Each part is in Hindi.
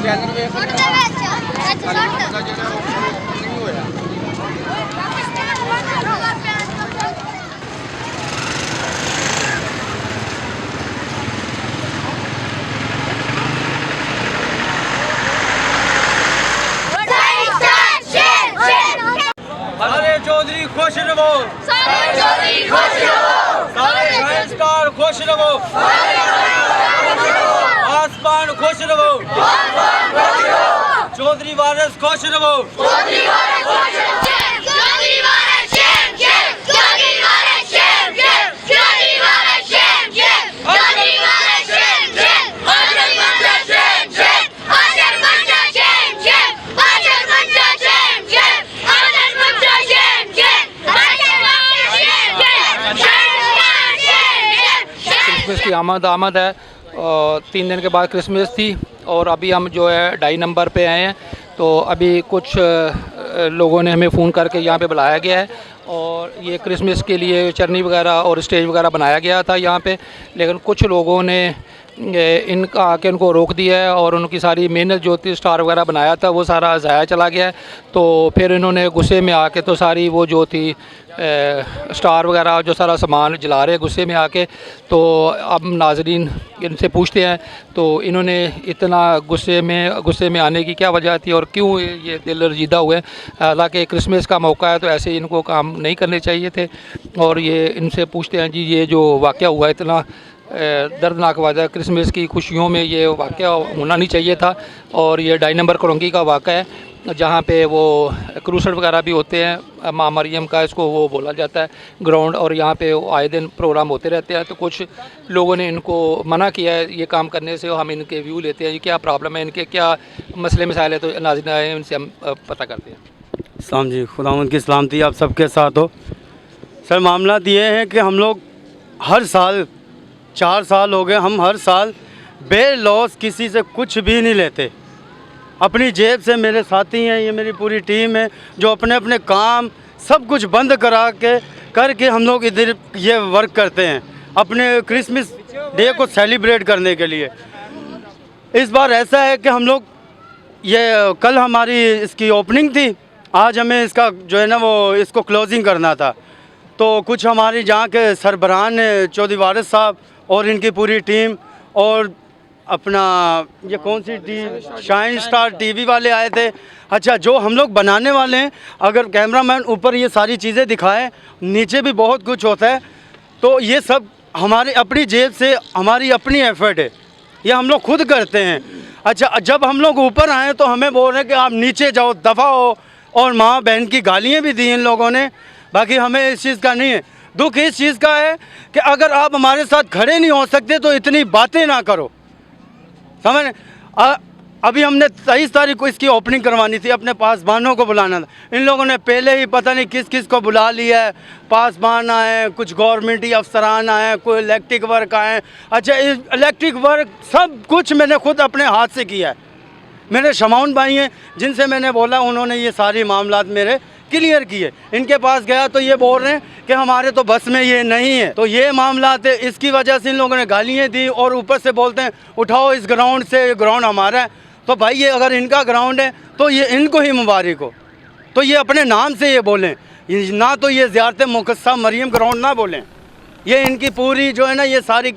चैनल ਵੇਖ ਨਹੀਂ ਹੋਇਆ। सारे चौधरी खुश रहो, सारे चौधरी खुश रहो, सारे साइंसदान खुश रहो, आसमान खुश रहो, चौधरी वारिस खुश रहो, चौधरी वारिस खुश रहो, Chaudhary Waris shame shame, Chaudhary Waris shame shame, Chaudhary Waris shame shame, Chaudhary Waris shame shame, Hashar Manja shame shame, Hashar Manja shame shame, Hashar Manja shame shame, Hashar Manja shame shame, Hashar Manja shame shame, Christmas की आमद है और 3 दिन के बाद क्रिसमस थी और अभी हम जो है 2.5 नंबर पे आए हैं। तो अभी कुछ लोगों ने हमें फ़ोन करके यहाँ पे बुलाया गया है और ये क्रिसमस के लिए चरनी वगैरह और स्टेज वगैरह बनाया गया था यहाँ पे, लेकिन कुछ लोगों ने इनका आके उनको रोक दिया है और उनकी सारी मेहनत जो थी, स्टार वगैरह बनाया था, वो सारा ज़ाया चला गया है। तो फिर इन्होंने गुस्से में आके तो सारी वो जो थी स्टार वगैरह जो सारा सामान जला रहे गुस्से में आके। तो अब नाजरीन इनसे पूछते हैं तो इन्होंने इतना गुस्से में आने की क्या वजह थी और क्यों ये दिल रजीदा हुए। हालांकि क्रिसमस का मौका है तो ऐसे इनको काम नहीं करने चाहिए थे। और ये इनसे पूछते हैं जी ये जो वाक़या हुआ इतना दर्दनाक वाक़या, क्रिसमस की खुशियों में ये वाक़या होना नहीं चाहिए था। और ये 2.5 नंबर करोंगी का वाक़या है जहाँ पे वो क्रूसेड वगैरह भी होते हैं, माँ मरियम का इसको वो बोला जाता है ग्राउंड, और यहाँ पे आए दिन प्रोग्राम होते रहते हैं। तो कुछ लोगों ने इनको मना किया है ये काम करने से। हम इनके व्यू लेते हैं, ये क्या प्रॉब्लम है, इनके क्या मसले मसाइल है, तो नाज़रीन आए इनसे हम पता करते हैं। सलाम जी, खुदावंद की सलामती आप सबके साथ हो। सर मामला ये है कि हम लोग हर साल 4 साल हो गए, हम हर साल बेलॉस किसी से कुछ भी नहीं लेते, अपनी जेब से। मेरे साथी हैं, ये मेरी पूरी टीम है जो अपने अपने काम सब कुछ बंद करा के करके हम लोग इधर ये वर्क करते हैं अपने क्रिसमस डे को सेलिब्रेट करने के लिए। इस बार ऐसा है कि हम लोग ये कल हमारी इसकी ओपनिंग थी, आज हमें इसका जो है ना वो इसको क्लोजिंग करना था। तो कुछ हमारी जहाँ के सरबराहान चौधरी वारिस साहब और इनकी पूरी टीम और अपना ये कौन सी टीम शाइन स्टार टीवी वाले आए थे। अच्छा, जो हम लोग बनाने वाले हैं, अगर कैमरामैन ऊपर ये सारी चीज़ें दिखाए, नीचे भी बहुत कुछ होता है, तो ये सब हमारी अपनी जेब से, हमारी अपनी एफर्ट है, ये हम लोग खुद करते हैं। अच्छा, जब हम लोग ऊपर आए तो हमें बोल रहे हैं कि आप नीचे जाओ, दफ़ा हो, और माँ बहन की गालियाँ भी दी इन लोगों ने। बाकी हमें इस चीज़ का नहीं है, दुख इस चीज़ का है कि अगर आप हमारे साथ खड़े नहीं हो सकते तो इतनी बातें ना करो, समझ। अभी हमने 23 तारीख को इसकी ओपनिंग करवानी थी, अपने पासबानों को बुलाना था। इन लोगों ने पहले ही पता नहीं किस किस को बुला लिया है, पासबान आए, कुछ गवर्नमेंटी अफसरान आए, कोई इलेक्ट्रिक वर्क आए। अच्छा, इलेक्ट्रिक वर्क सब कुछ मैंने खुद अपने हाथ से किया है। मेरे शमाउन भाई हैं जिनसे मैंने बोला, उन्होंने ये सारी मामलात मेरे क्लियर किए। इनके पास गया तो ये बोल रहे हैं कि हमारे तो बस में ये नहीं है। तो ये मामलात है, इसकी वजह से इन लोगों ने गालियाँ दी और ऊपर से बोलते हैं उठाओ इस ग्राउंड से, ग्राउंड हमारा है। तो भाई ये अगर इनका ग्राउंड है तो ये इनको ही मुबारक हो, तो ये अपने नाम से ये बोलें, ना तो ये ज़ियारत मुक़द्दसा मरियम ग्राउंड ना बोलें। ये इनकी पूरी जो है ना ये सारी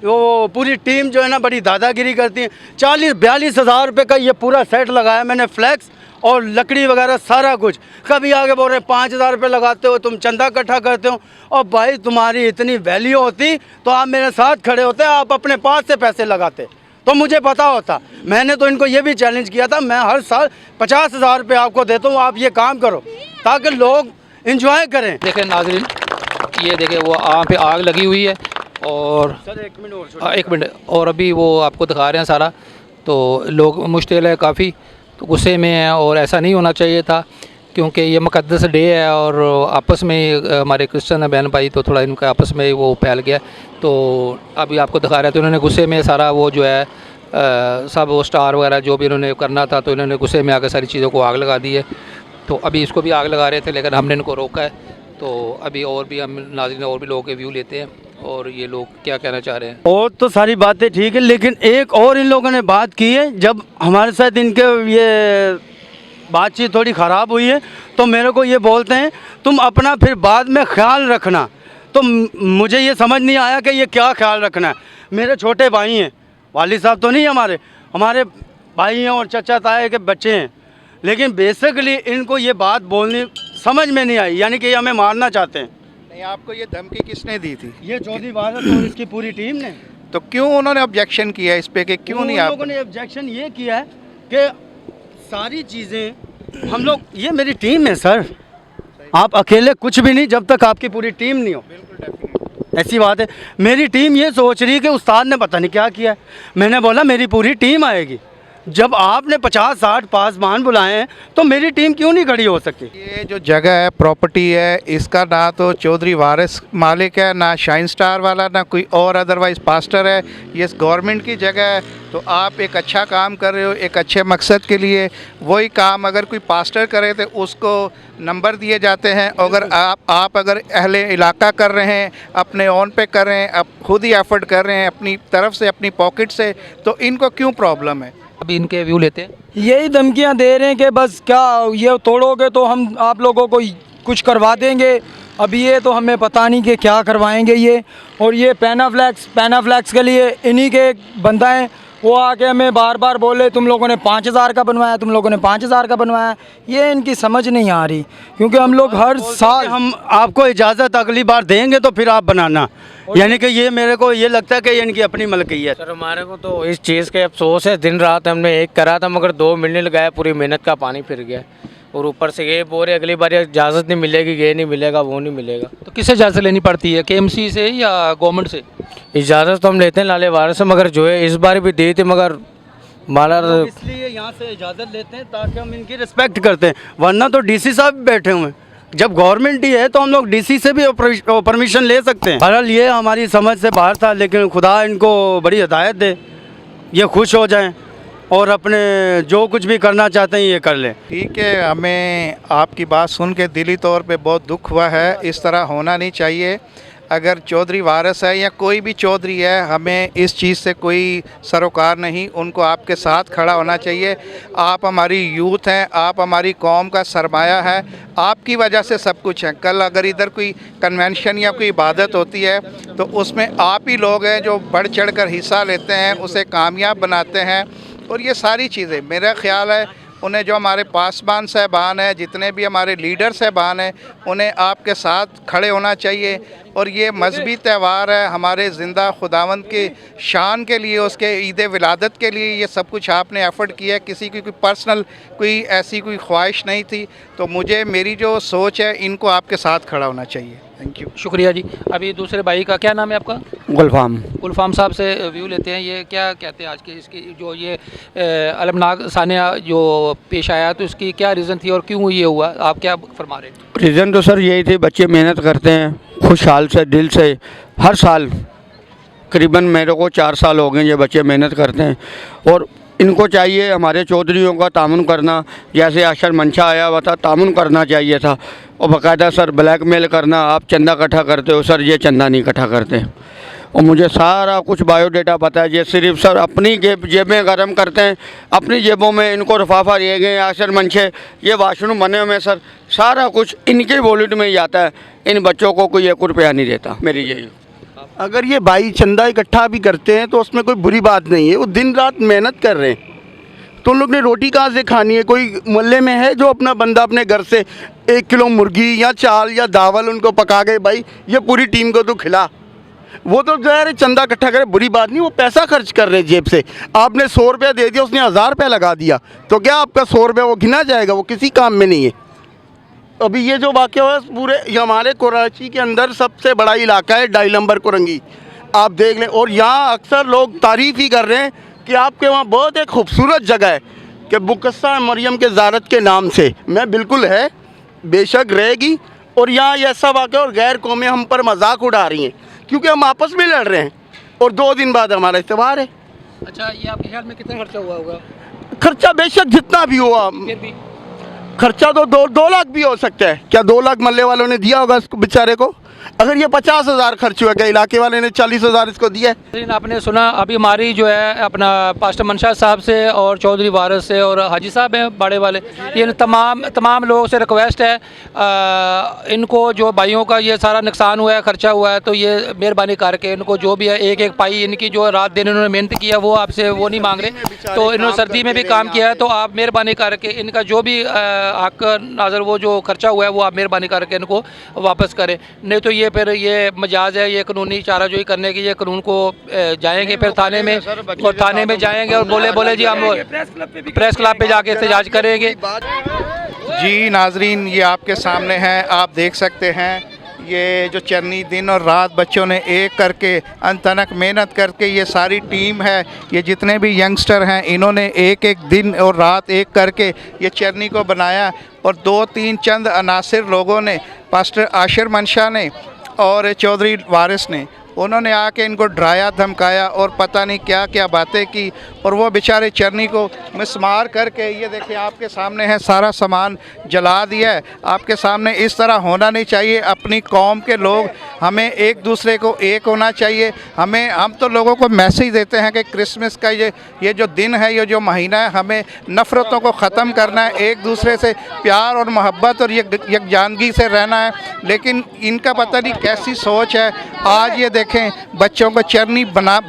वो पूरी टीम जो है ना बड़ी दादागिरी करती है। 40-42 हज़ार रुपये का ये पूरा सेट लगाया मैंने, फ्लैक्स और लकड़ी वगैरह सारा कुछ। कभी आगे बोल रहे 5,000 रुपये लगाते हो, तुम चंदा इकट्ठा करते हो। और भाई तुम्हारी इतनी वैल्यू होती तो आप मेरे साथ खड़े होते, आप अपने पास से पैसे लगाते तो मुझे पता होता। मैंने तो इनको ये भी चैलेंज किया था, मैं हर साल 50,000 रुपये आपको देता हूँ, आप ये काम करो ताकि लोग इंजॉय करें। देखें नाज़रीन, ये देखें वो यहाँ पे आग लगी हुई है और सर एक मिनट और अभी वो आपको दिखा रहे हैं सारा। तो लोग मुश्किल है काफ़ी, तो गुस्से में है और ऐसा नहीं होना चाहिए था क्योंकि ये मुक़द्दस डे है और आपस में हमारे क्रिश्चियन बहन भाई तो थोड़ा इनका आपस में वो फैल गया। तो अभी आपको दिखा रहे थे उन्होंने गुस्से में सारा वो जो है सब वो स्टार वगैरह जो भी इन्होंने करना था तो इन्होंने गुस्से में आकर सारी चीज़ों को आग लगा दी है। तो अभी इसको भी आग लगा रहे थे लेकिन हमने इनको रोका है। तो अभी और भी हम नाज़रीन और भी लोगों के व्यू लेते हैं। और ये लोग क्या कहना चाह रहे हैं? और तो सारी बातें ठीक है, लेकिन एक और इन लोगों ने बात की है, जब हमारे साथ इनके ये बातचीत थोड़ी ख़राब हुई है तो मेरे को ये बोलते हैं तुम अपना फिर बाद में ख्याल रखना। तो मुझे ये समझ नहीं आया कि ये क्या ख्याल रखना है। मेरे छोटे भाई हैं, वालिद साहब तो नहीं हमारे हमारे भाई हैं और चचा ताए के बच्चे हैं, लेकिन बेसिकली इनको ये बात बोलनी समझ में नहीं आई, यानी कि ये हमें मारना चाहते हैं। नहीं, आपको ये धमकी किसने दी थी? ये चौधरी वारस और इसकी पूरी टीम ने। तो क्यों उन्होंने ऑब्जेक्शन किया इस पे कि क्यों नहीं उन आप? लोगों ने ऑब्जेक्शन ये किया है कि सारी चीज़ें हम लोग, ये मेरी टीम है सर, आप अकेले कुछ भी नहीं जब तक आपकी पूरी टीम नहीं हो। ऐसी बात है, मेरी टीम ये सोच रही है कि उस्ताद ने पता नहीं क्या किया है। मैंने बोला मेरी पूरी टीम आएगी। जब आपने 50-60 पासबान बुलाए हैं तो मेरी टीम क्यों नहीं खड़ी हो सकती? ये जो जगह है, प्रॉपर्टी है, इसका ना तो चौधरी वारिस मालिक है, ना शाइन स्टार वाला, ना कोई और अदरवाइज़ पास्टर है। ये गवर्नमेंट की जगह है। तो आप एक अच्छा काम कर रहे हो एक अच्छे मकसद के लिए। वही काम अगर कोई पास्टर करे तो उसको नंबर दिए जाते हैं। अगर आप अगर अहले इलाका कर रहे हैं, अपने ओन पे कर रहे हैं, आप खुद ही एफर्ट कर रहे हैं अपनी तरफ से, अपनी पॉकेट से, तो इनको क्यों प्रॉब्लम है? अभी इनके व्यू लेते हैं। यही धमकियां दे रहे हैं कि बस क्या ये तोड़ोगे तो हम आप लोगों को कुछ करवा देंगे। अभी ये तो हमें पता नहीं कि क्या करवाएंगे ये। और ये पैनाफ्लैक्स के लिए इन्हीं के एक बंदा है, वो आके हमें बार बार बोले तुम लोगों ने 5,000 का बनवाया, तुम लोगों ने 5,000 का बनवाया। ये इनकी समझ नहीं आ रही, क्योंकि हम लोग हर साल हम आपको इजाज़त अगली बार देंगे तो फिर आप बनाना। यानी कि ये मेरे को ये लगता है कि ये इनकी अपनी मलकियत है। सर हमारे को तो इस चीज़ के अफसोस है, दिन रात हमने एक करा था मगर 2 महीने लगाए, पूरी मेहनत का पानी फिर गया। और ऊपर से ये बोल रहे अगली बार इजाज़त नहीं मिलेगी, ये नहीं मिलेगा, वो नहीं मिलेगा। तो किससे इजाज़त लेनी पड़ती है, KMC से या गवर्नमेंट से? इजाज़त तो हम लेते हैं लाले वार से, मगर जो है इस बार भी दी थी, मगर माला इसलिए यहाँ से इजाज़त लेते हैं ताकि हम इनकी रिस्पेक्ट करते हैं, वरना तो डीसी साहब भी बैठे हुए हैं। जब गवर्नमेंट ही है तो हम लोग डीसी से भी परमिशन ले सकते हैं। बहरहाल ये हमारी समझ से बाहर था, लेकिन खुदा इनको बड़ी हिदायत दे, ये खुश हो जाएं और अपने जो कुछ भी करना चाहते हैं ये कर लें। ठीक है, हमें आपकी बात सुन के दिली तौर पे बहुत दुख हुआ है। इस तरह होना नहीं चाहिए। अगर चौधरी वारिस है या कोई भी चौधरी है, हमें इस चीज़ से कोई सरोकार नहीं, उनको आपके साथ खड़ा होना चाहिए। आप हमारी यूथ हैं, आप हमारी कौम का सरमाया है, आपकी वजह से सब कुछ है। कल अगर इधर कोई कन्वेंशन या कोई इबादत होती है तो उसमें आप ही लोग हैं जो बढ़ चढ़ कर हिस्सा लेते हैं, उसे कामयाब बनाते हैं। और ये सारी चीज़ें मेरा ख्याल है उन्हें जो हमारे पासबान साहबान हैं, जितने भी हमारे लीडर साहबान हैं, उन्हें आपके साथ खड़े होना चाहिए। और ये मजहबी त्यौहार है हमारे ज़िंदा खुदावंद के शान के लिए, उसके ईद विलादत के लिए ये सब कुछ आपने एफ़र्ट किया है। किसी की कोई पर्सनल कोई ऐसी कोई ख्वाहिश नहीं थी। तो मुझे मेरी जो सोच है, इनको आपके साथ खड़ा होना चाहिए। थैंक यू, शुक्रिया जी। अभी दूसरे भाई का क्या नाम है आपका? गुलफाम साहब से व्यू लेते हैं। ये क्या कहते हैं आज के इसकी जो ये अलमनाक सानिया जो पेश आया, तो इसकी क्या रीज़न थी और क्यों ये हुआ, आप क्या फरमा रहे हैं? रीज़न तो सर यही थे, बच्चे मेहनत करते हैं खुशहाल से, दिल से, हर साल करीबन मेरे को 4 साल हो गए ये बच्चे मेहनत करते हैं। और इनको चाहिए हमारे चौधरीयों का तामुन करना, जैसे अशर मंशा आया हुआ था, तामुन करना चाहिए था। और बाकायदा सर ब्लैकमेल करना, आप चंदा इकट्ठा करते हो सर, ये चंदा नहीं इकट्ठा करते। और मुझे सारा कुछ बायोडाटा पता है। ये सिर्फ सर अपनी जेबें गर्म करते हैं, अपनी जेबों में इनको रफाफा दिए गए, अशर मंशे, ये वाशरूम बने हुए सर, सारा कुछ इनके वॉलेट में ही आता है। इन बच्चों को कोई 1 रुपया नहीं देता। मेरी यही, अगर ये भाई चंदा इकट्ठा भी करते हैं तो उसमें कोई बुरी बात नहीं है, वो दिन रात मेहनत कर रहे हैं। तो उन लोग ने रोटी कहाँ से खानी है? कोई मोहल्ले में है जो अपना बंदा अपने घर से 1 किलो मुर्गी या चाल या दावल उनको पका के भाई ये पूरी टीम को तो खिला? वो तो जो है चंदा इकट्ठा करे, बुरी बात नहीं, वो पैसा खर्च कर रहे हैं जेब से। आपने 100 रुपया दे दिया, उसने 1000 रुपया लगा दिया, तो क्या आपका 100 रुपया वो गिना जाएगा? वो किसी काम में नहीं है। अभी ये जो वाक़या हुआ पूरे हमारे कराची के अंदर सबसे बड़ा इलाका है 2.5 नंबर कुरंगी, आप देख लें। और यहाँ अक्सर लोग तारीफ़ ही कर रहे हैं कि आपके वहाँ बहुत एक खूबसूरत जगह है कि बुकस्सा मरियम के ज़ारत के नाम से। मैं बिल्कुल है, बेशक रहेगी। और यहाँ ऐसा वाक़या और गैर कौमें हम पर मजाक उड़ा रही हैं क्योंकि हम आपस में लड़ रहे हैं और 2 दिन बाद हमारा इत्तेफाक है। अच्छा, ये आपके ख्याल में कितना खर्चा हुआ होगा? खर्चा बेशक जितना भी हुआ, फिर भी खर्चा तो 2 लाख भी हो सकता है। क्या 2 लाख मल्ले वालों ने दिया होगा इसको बेचारे को? अगर ये 50,000 खर्च हुआ, क्या इलाके वाले ने 40,000 इसको दिया है? लेकिन आपने सुना अभी हमारी जो है अपना पास्टर मंशा साहब से और चौधरी वारिस से और हाजी साहब हैं बड़े वाले, ये तमाम लोगों से रिक्वेस्ट है, इनको जो भाइयों का ये सारा नुकसान हुआ है, खर्चा हुआ है, तो ये मेहरबानी करके इनको जो भी है एक एक पाई इनकी जो रात दिन इन्होंने मेहनत किया वो आपसे वो नहीं मांग रहे, तो इन्होंने सर्दी में भी काम किया है, तो आप मेहरबानी करके इनका जो भी हक नाजर वो जो खर्चा हुआ है वो आप मेहरबानी करके इनको वापस करें, नहीं तो ये फिर ये मजाज है, ये कानूनी चाराजोई करने की, ये कानून को जाएंगे फिर थाने में, और थाने में जाएंगे और बोले जी हम प्रेस क्लब पे जाके एहतजाज करेंगे। जी नाजरीन, ये आपके सामने है, आप देख सकते हैं ये जो चरनी दिन और रात बच्चों ने एक करके अनथक मेहनत करके, ये सारी टीम है, ये जितने भी यंगस्टर हैं इन्होंने एक एक दिन और रात एक करके ये चरनी को बनाया, और 2-3 चंद अनासिर लोगों ने, पास्टर आशिर मंशा ने और चौधरी वारिस ने, उन्होंने आके इनको डराया धमकाया और पता नहीं क्या क्या बातें की, और वो बेचारे चरनी को मिसमार करके, ये देखिए आपके सामने है, सारा सामान जला दिया है। आपके सामने इस तरह होना नहीं चाहिए। अपनी कौम के लोग, हमें एक दूसरे को एक होना चाहिए। हम तो लोगों को मैसेज देते हैं कि क्रिसमस का ये जो दिन है, ये जो महीना है, हमें नफ़रतों को ख़त्म करना है, एक दूसरे से प्यार और मोहब्बत और यकजानगी से रहना है, लेकिन इनका पता नहीं कैसी सोच है। आज ये देखें बच्चों को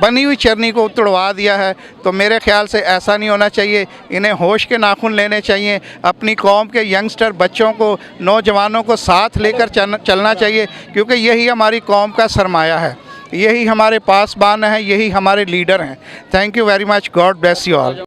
बनी हुई चरनी को तुड़वा दिया है, तो मेरे ख्याल से ऐसा नहीं होना चाहिए। इन्हें होश के नाखून लेने चाहिए। अपनी कौम के यंगस्टर बच्चों को, नौजवानों को साथ लेकर चलना चाहिए, क्योंकि यही हमारी कौम का सरमाया है, यही हमारे पासबान हैं, यही हमारे लीडर हैं। Thank you very much. God bless you all.